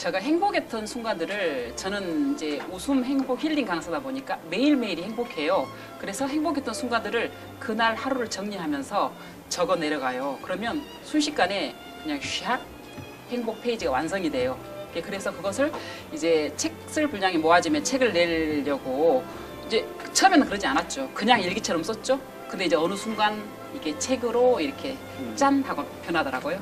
제가 행복했던 순간들을 저는 이제 웃음 행복 힐링 강사다 보니까 매일매일이 행복해요. 그래서 행복했던 순간들을 그날 하루를 정리하면서 적어 내려가요. 그러면 순식간에 그냥 샥 행복 페이지가 완성이 돼요. 그래서 그것을 이제 책 쓸 분량이 모아지면 책을 내려고 이제 처음에는 그러지 않았죠. 그냥 일기처럼 썼죠. 근데 이제 어느 순간 이게 책으로 이렇게 짠 하고 변하더라고요.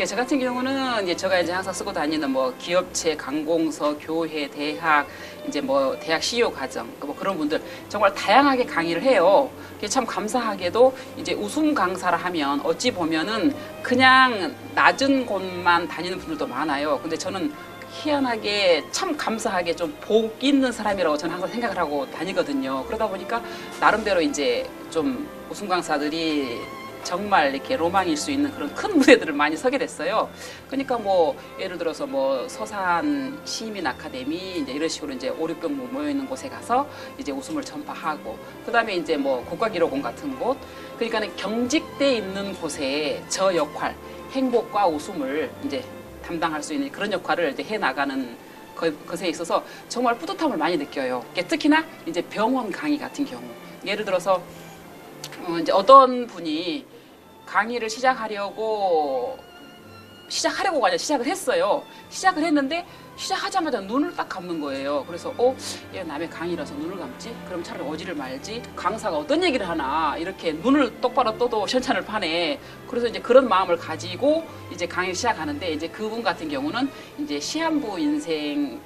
저 같은 경우는 이제 제가 이제 항상 쓰고 다니는 뭐 기업체, 관공서, 교회, 대학, 이제 뭐 대학 CEO 과정 뭐 그런 분들 정말 다양하게 강의를 해요. 참 감사하게도 이제 웃음 강사를 하면 어찌 보면은 그냥 낮은 곳만 다니는 분들도 많아요. 근데 저는 희한하게 참 감사하게 좀 복 있는 사람이라고 저는 항상 생각을 하고 다니거든요. 그러다 보니까 나름대로 이제 좀 웃음 강사들이 정말 이렇게 로망일 수 있는 그런 큰 무대들을 많이 서게 됐어요. 그러니까 뭐 예를 들어서 뭐 서산 시민 아카데미 이제 이런 식으로 이제 5, 600명 모여 있는 곳에 가서 이제 웃음을 전파하고 그다음에 이제 뭐 국가기록원 같은 곳 그러니까는 경직돼 있는 곳에 저 역할 행복과 웃음을 이제 담당할 수 있는 그런 역할을 이제 해 나가는 것에 있어서 정말 뿌듯함을 많이 느껴요. 특히나 이제 병원 강의 같은 경우 예를 들어서 이제 어떤 분이 강의를 시작하려고 아니라 시작을 했어요. 시작을 했는데 시작하자마자 눈을 딱 감는 거예요. 그래서 얘 남의 강의라서 눈을 감지? 그럼 차라리 어지를 말지? 강사가 어떤 얘기를 하나 이렇게 눈을 똑바로 떠도 시원찮을 판에 그래서 이제 그런 마음을 가지고 이제 강의를 시작하는데 이제 그분 같은 경우는 이제 시한부 인생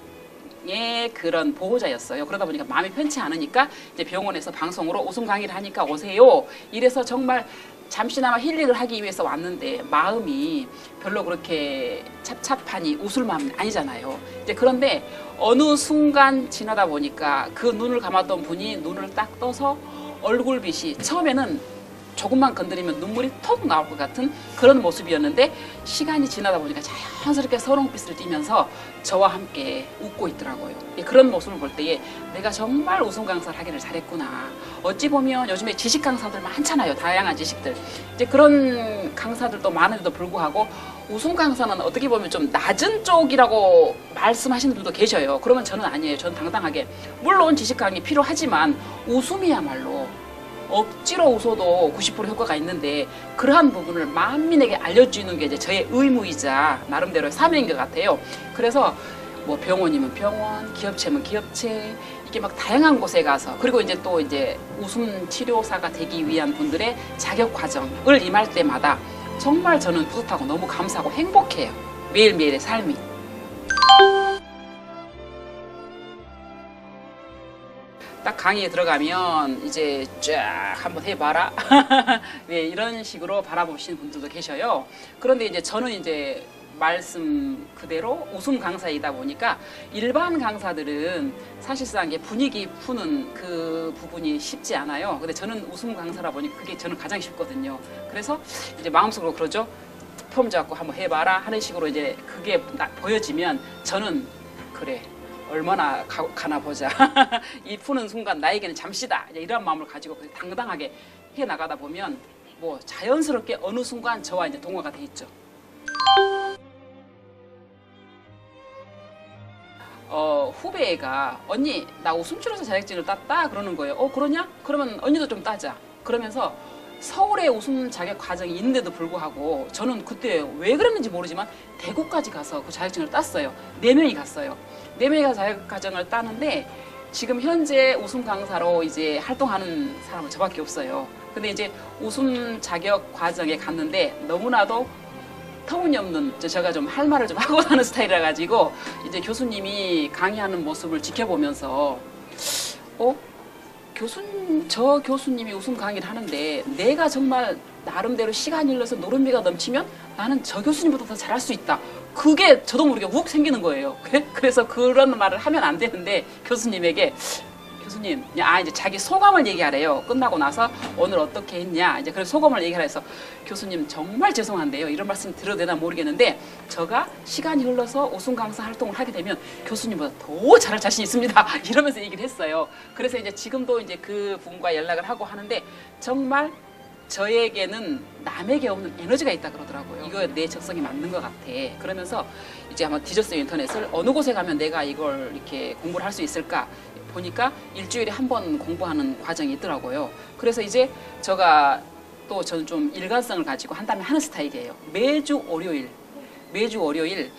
의 그런 보호자였어요. 그러다 보니까 마음이 편치 않으니까 이제 병원에서 방송으로 웃음 강의를 하니까 오세요. 이래서 정말 잠시나마 힐링을 하기 위해서 왔는데 마음이 별로 그렇게 찹찹하니 웃을 마음은 아니잖아요. 이제 그런데 어느 순간 지나다 보니까 그 눈을 감았던 분이 눈을 딱 떠서 얼굴빛이 처음에는 조금만 건드리면 눈물이 톡 나올 것 같은 그런 모습이었는데 시간이 지나다 보니까 자연스럽게 서롱빛을 띠면서 저와 함께 웃고 있더라고요. 그런 모습을 볼 때에 내가 정말 웃음 강사를 하기를 잘했구나. 어찌 보면 요즘에 지식 강사들 많잖아요. 다양한 지식들. 이제 그런 강사들도 많은데도 불구하고 웃음 강사는 어떻게 보면 좀 낮은 쪽이라고 말씀하시는 분도 계셔요. 그러면 저는 아니에요. 저는 당당하게 물론 지식 강의 필요하지만 웃음이야말로 억지로 웃어도 90% 효과가 있는데 그러한 부분을 만민에게 알려주는 게 이제 저의 의무이자 나름대로의 사명인 것 같아요. 그래서 뭐 병원이면 병원, 기업체면 기업체 이게 막 다양한 곳에 가서 그리고 이제 또 이제 웃음 치료사가 되기 위한 분들의 자격 과정을 임할 때마다 정말 저는 뿌듯하고 너무 감사하고 행복해요. 매일매일의 삶이. 딱 강의에 들어가면 이제 쫙 한번 해봐라. 네, 이런 식으로 바라보시는 분들도 계셔요. 그런데 이제 저는 이제 말씀 그대로 웃음 강사이다 보니까 일반 강사들은 사실상 이게 분위기 푸는 그 부분이 쉽지 않아요. 근데 저는 웃음 강사라 보니 그게 저는 가장 쉽거든요. 그래서 이제 마음속으로 그러죠. 폼 잡고 한번 해봐라 하는 식으로 이제 그게 보여지면 저는 그래. 얼마나 가나 보자. 이 푸는 순간 나에게는 잠시다. 이런 마음을 가지고 당당하게 해 나가다 보면 뭐 자연스럽게 어느 순간 저와 이제 동화가 돼 있죠. 후배가 언니 나 웃음치료사 자격증을 땄다 그러는 거예요. 그러냐? 그러면 언니도 좀 따자. 그러면서 서울에 웃음 자격 과정이 있는데도 불구하고 저는 그때 왜 그랬는지 모르지만 대구까지 가서 그 자격증을 땄어요. 4명이 갔어요. 4명이 자격 과정을 따는데 지금 현재 웃음 강사로 이제 활동하는 사람은 저밖에 없어요. 근데 이제 웃음 자격 과정에 갔는데 너무나도 터무니없는 제가 좀 할 말을 좀 하고 사는 스타일이라 가지고 이제 교수님이 강의하는 모습을 지켜보면서 저 교수님이 웃음 강의를 하는데 내가 정말 나름대로 시간이 흘러서 노름비가 넘치면 나는 저 교수님보다 더 잘할 수 있다. 그게 저도 모르게 욱 생기는 거예요. 그래서 그런 말을 하면 안 되는데 교수님에게 교수님, 이제 자기 소감을 얘기하래요. 끝나고 나서 오늘 어떻게 했냐. 이제 그래서 소감을 얘기하라 해서 교수님 정말 죄송한데요. 이런 말씀 드려도 되나 모르겠는데 제가 시간이 흘러서 웃음 강사 활동을 하게 되면 교수님보다 더 잘할 자신 있습니다. 이러면서 얘기를 했어요. 그래서 이제 지금도 이제 그 분과 연락을 하고 하는데 정말 저에게는 남에게 없는 에너지가 있다 그러더라고요. 이거 내 적성에 맞는 것 같아. 그러면서 이제 한번 뒤졌어요, 인터넷을. 어느 곳에 가면 내가 이걸 이렇게 공부를 할 수 있을까 보니까 일주일에 한 번 공부하는 과정이 있더라고요. 그래서 이제 저는 좀 일관성을 가지고 한다면 하는 스타일이에요. 매주 월요일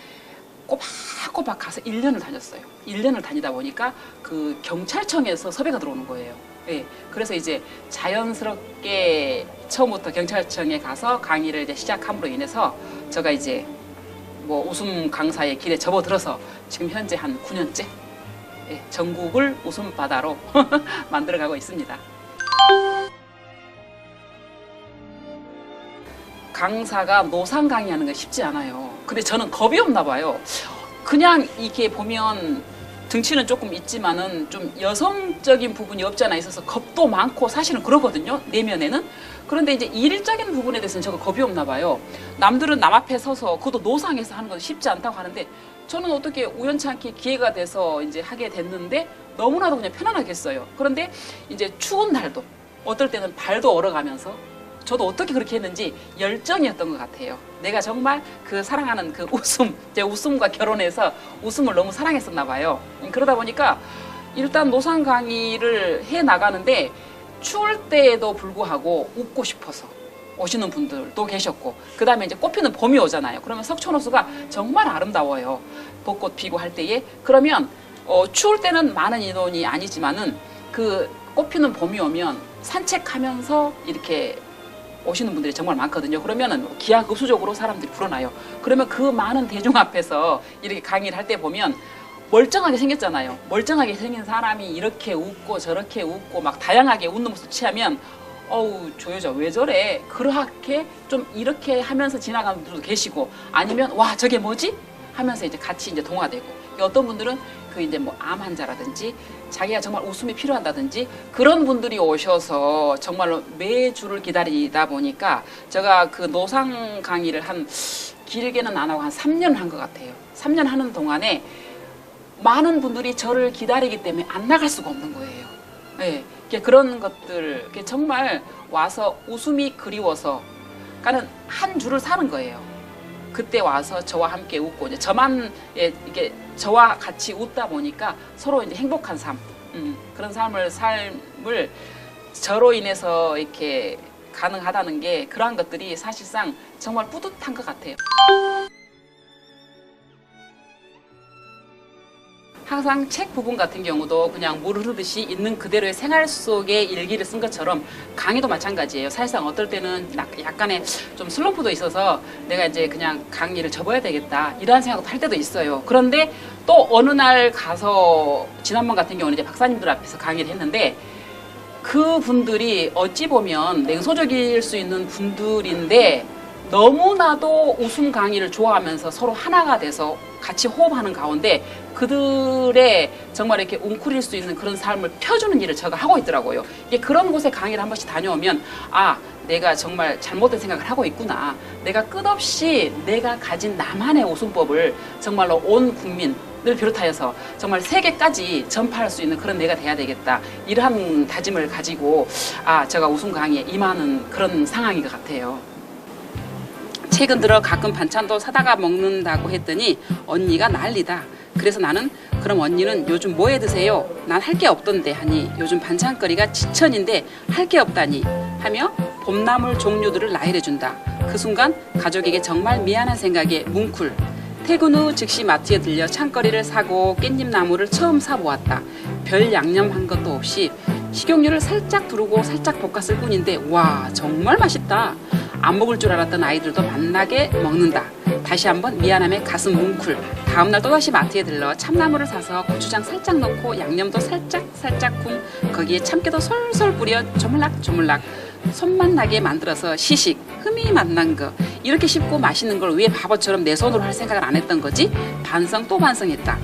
꼬박꼬박 가서 1년을 다녔어요. 1년을 다니다 보니까 그 경찰청에서 섭외가 들어오는 거예요. 네, 그래서 이제 자연스럽게 처음부터 경찰청에 가서 강의를 이제 시작함으로 인해서 제가 이제 뭐 웃음 강사의 길에 접어들어서 지금 현재 한 9년째 전국을 웃음바다로 만들어가고 있습니다. 강사가 노상 강의하는 건 쉽지 않아요. 근데 저는 겁이 없나 봐요. 그냥 이게 보면 등치는 조금 있지만은 좀 여성적인 부분이 없지 않아 있어서 겁도 많고 사실은 그러거든요. 내면에는. 그런데 이제 일적인 부분에 대해서는 저거 겁이 없나 봐요. 남들은 남 앞에 서서 그것도 노상에서 하는 건 쉽지 않다고 하는데 저는 어떻게 우연찮게 기회가 돼서 이제 하게 됐는데 너무나도 그냥 편안하게 했어요. 그런데 이제 추운 날도 어떨 때는 발도 얼어가면서 저도 어떻게 그렇게 했는지 열정이었던 것 같아요. 내가 정말 그 사랑하는 그 웃음, 제 웃음과 결혼해서 웃음을 너무 사랑했었나 봐요. 그러다 보니까 일단 노상 강의를 해 나가는데 추울 때에도 불구하고 웃고 싶어서 오시는 분들도 계셨고, 그 다음에 이제 꽃피는 봄이 오잖아요. 그러면 석촌호수가 정말 아름다워요. 벚꽃 피고 할 때에. 그러면 추울 때는 많은 인원이 아니지만은 그 꽃피는 봄이 오면 산책하면서 이렇게 오시는 분들이 정말 많거든요. 그러면은 기하급수적으로 사람들이 불어나요. 그러면 그 많은 대중 앞에서 이렇게 강의를 할 때 보면 멀쩡하게 생겼잖아요. 멀쩡하게 생긴 사람이 이렇게 웃고 저렇게 웃고 막 다양하게 웃는 모습 취하면 어우, 저 여자 왜 저래? 그렇게 좀 이렇게 하면서 지나가는 분들도 계시고, 아니면 와, 저게 뭐지? 하면서 이제 같이 이제 동화되고, 어떤 분들은 그 이제 뭐 암 환자라든지 자기가 정말 웃음이 필요한다든지 그런 분들이 오셔서 정말로 매주를 기다리다 보니까 제가 그 노상 강의를 길게는 안 하고 한 3년 한 것 같아요. 3년 하는 동안에 많은 분들이 저를 기다리기 때문에 안 나갈 수가 없는 거예요. 네, 그런 것들 정말 와서 웃음이 그리워서 그러니까는 한 줄을 사는 거예요. 그때 와서 저와 함께 웃고 이제 저만 이게 저와 같이 웃다 보니까 서로 이제 행복한 삶, 그런 삶을 저로 인해서 이렇게 가능하다는 게 그러한 것들이 사실상 정말 뿌듯한 것 같아요. 항상 책 부분 같은 경우도 그냥 물 흐르듯이 있는 그대로의 생활 속의 일기를 쓴 것처럼 강의도 마찬가지예요. 사실상 어떨 때는 약간의 좀 슬럼프도 있어서 내가 이제 그냥 강의를 접어야 되겠다 이런 생각도 할 때도 있어요. 그런데 또 어느 날 가서 지난번 같은 경우는 이제 박사님들 앞에서 강의를 했는데 그 분들이 어찌 보면 냉소적일 수 있는 분들인데 너무나도 웃음 강의를 좋아하면서 서로 하나가 돼서 같이 호흡하는 가운데 그들의 정말 이렇게 웅크릴 수 있는 그런 삶을 펴주는 일을 제가 하고 있더라고요. 이게 그런 곳에 강의를 한 번씩 다녀오면 아, 내가 정말 잘못된 생각을 하고 있구나. 내가 끝없이 내가 가진 나만의 웃음법을 정말로 온 국민을 비롯하여서 정말 세계까지 전파할 수 있는 그런 내가 돼야 되겠다. 이러한 다짐을 가지고 제가 웃음 강의에 임하는 그런 상황인 것 같아요. 최근 들어 가끔 반찬도 사다가 먹는다고 했더니 언니가 난리다. 그래서 나는 그럼 언니는 요즘 뭐 해 드세요? 난 할 게 없던데 하니 요즘 반찬거리가 지천인데 할 게 없다니 하며 봄나물 종류들을 나열해준다. 그 순간 가족에게 정말 미안한 생각에 뭉클. 퇴근 후 즉시 마트에 들려 찬거리를 사고 깻잎나물을 처음 사보았다. 별 양념한 것도 없이 식용유를 살짝 두르고 살짝 볶았을 뿐인데 와, 정말 맛있다. 안 먹을 줄 알았던 아이들도 맛나게 먹는다. 다시 한번 미안함에 가슴 뭉클. 다음날 또다시 마트에 들러 참나물을 사서 고추장 살짝 넣고 양념도 살짝 쿵, 거기에 참깨도 솔솔 뿌려 조물락 손맛 나게 만들어서 시식 흠이 맛난 거. 이렇게 쉽고 맛있는 걸 왜 바보처럼 내 손으로 할 생각을 안 했던 거지? 반성 또 반성했다.